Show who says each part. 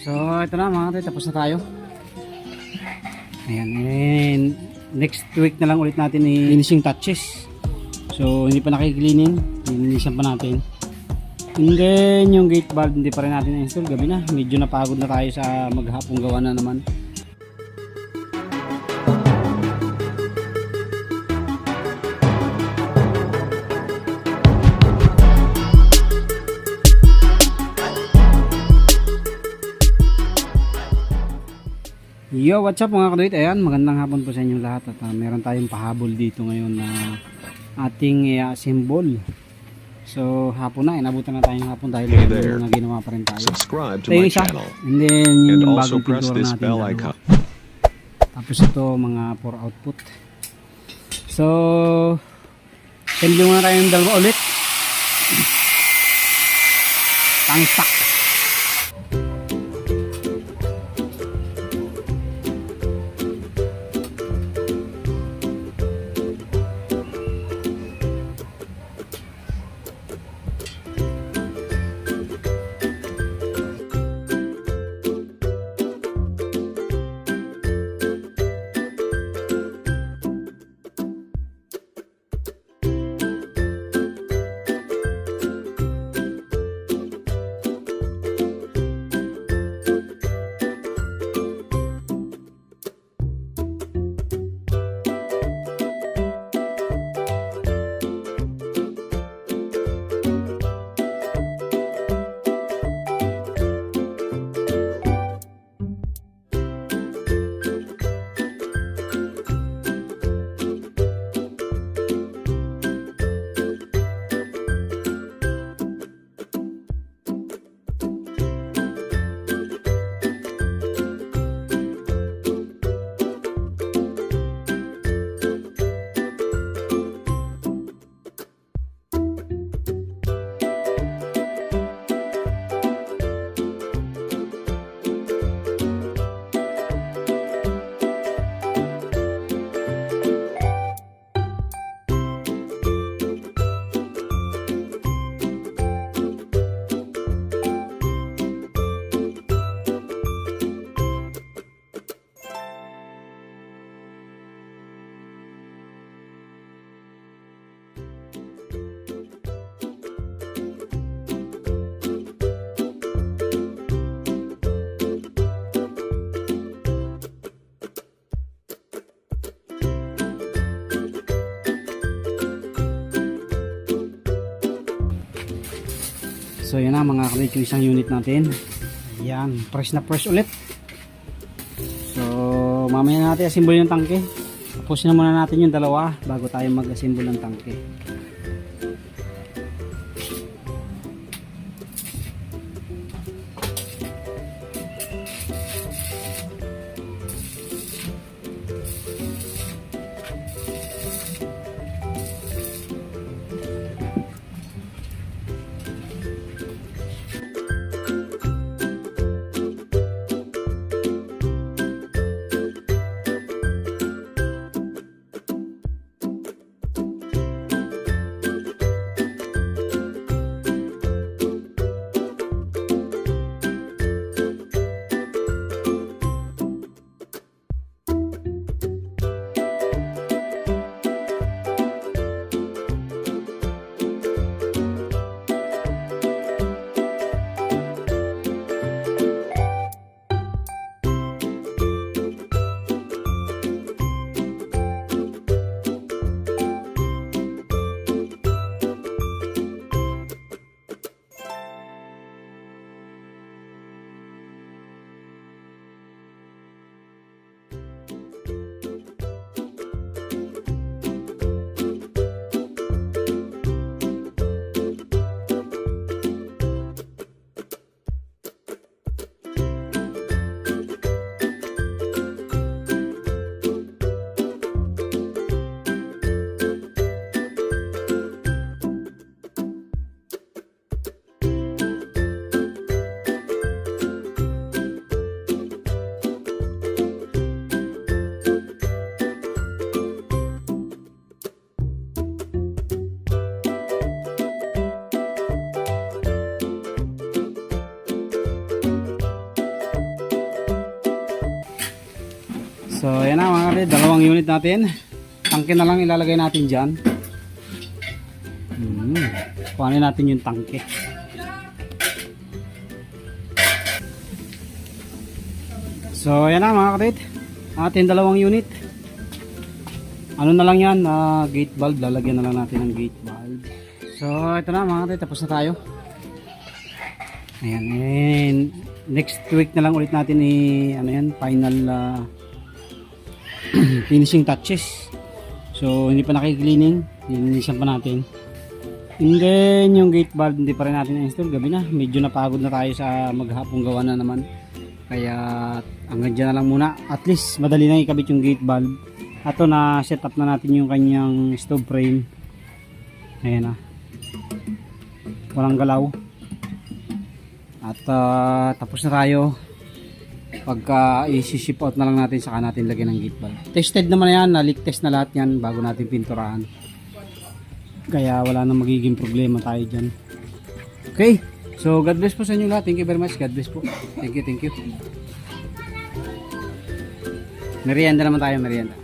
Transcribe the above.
Speaker 1: So ito na mga katoy, tapos na tayo. Ayan, and next week na lang ulit natin i-finishing touches. So hindi pa nakikilinin, linisan pa natin. And then yung gate valve hindi pa rin natin na-install. Gabi na, medyo napagod na tayo sa maghapong gawa na naman. Yo, what's up mga kaduit? Ayan, magandang hapon po sa inyong lahat. At meron tayong pahabol dito ngayon na ating i-assemble. So hapon na, inabutan na tayong hapon dahil may mga ginawa pa rin tayo.
Speaker 2: Subscribe to my channel.
Speaker 1: And then yun yung
Speaker 2: also
Speaker 1: bagong
Speaker 2: press
Speaker 1: pintura
Speaker 2: this
Speaker 1: natin.
Speaker 2: bell icon.
Speaker 1: Tapos ito mga for output. So send muna tayo ng dalawa ulit. Pang-stock. So yun na mga kalit yung isang unit natin. Ayan, press na press ulit. So mamaya natin assemble yung tangke. Tapusin na muna natin yung dalawa bago tayo mag-assemble ng tangke. So yan na mga kapatid, dalawang unit natin. Tangke na lang ilalagay natin dyan. Kuhanin natin yung tangke. So yan na mga kapatid, ating dalawang unit. Ano na lang yan, gate valve, lalagyan na lang natin ng gate valve. So ito na mga kapatid, tapos na tayo. Ayan, and next week na lang ulit natin ano yan, final finishing touches. So hindi pa nakikilining, lilinisan pa natin. And then yung gate valve hindi pa rin natin na-install, gabi na, medyo napagod na tayo sa maghapong gawa na naman. Kaya hanggang dyan na lang muna, at least madali na ikabit yung gate valve. Ato na set up na natin yung kanyang stove frame. Ayan na, walang galaw. At tapos na tayo. Pagka i-ship out na lang natin, saka natin lagyan ng gate valve. Tested naman yan, na-leak test na lahat yan bago natin pinturahan. Kaya wala na magiging problema tayo dyan. Okay, so God bless po sa inyo lahat. Thank you very much. God bless po. Thank you, thank you. Merienda naman tayo, merienda.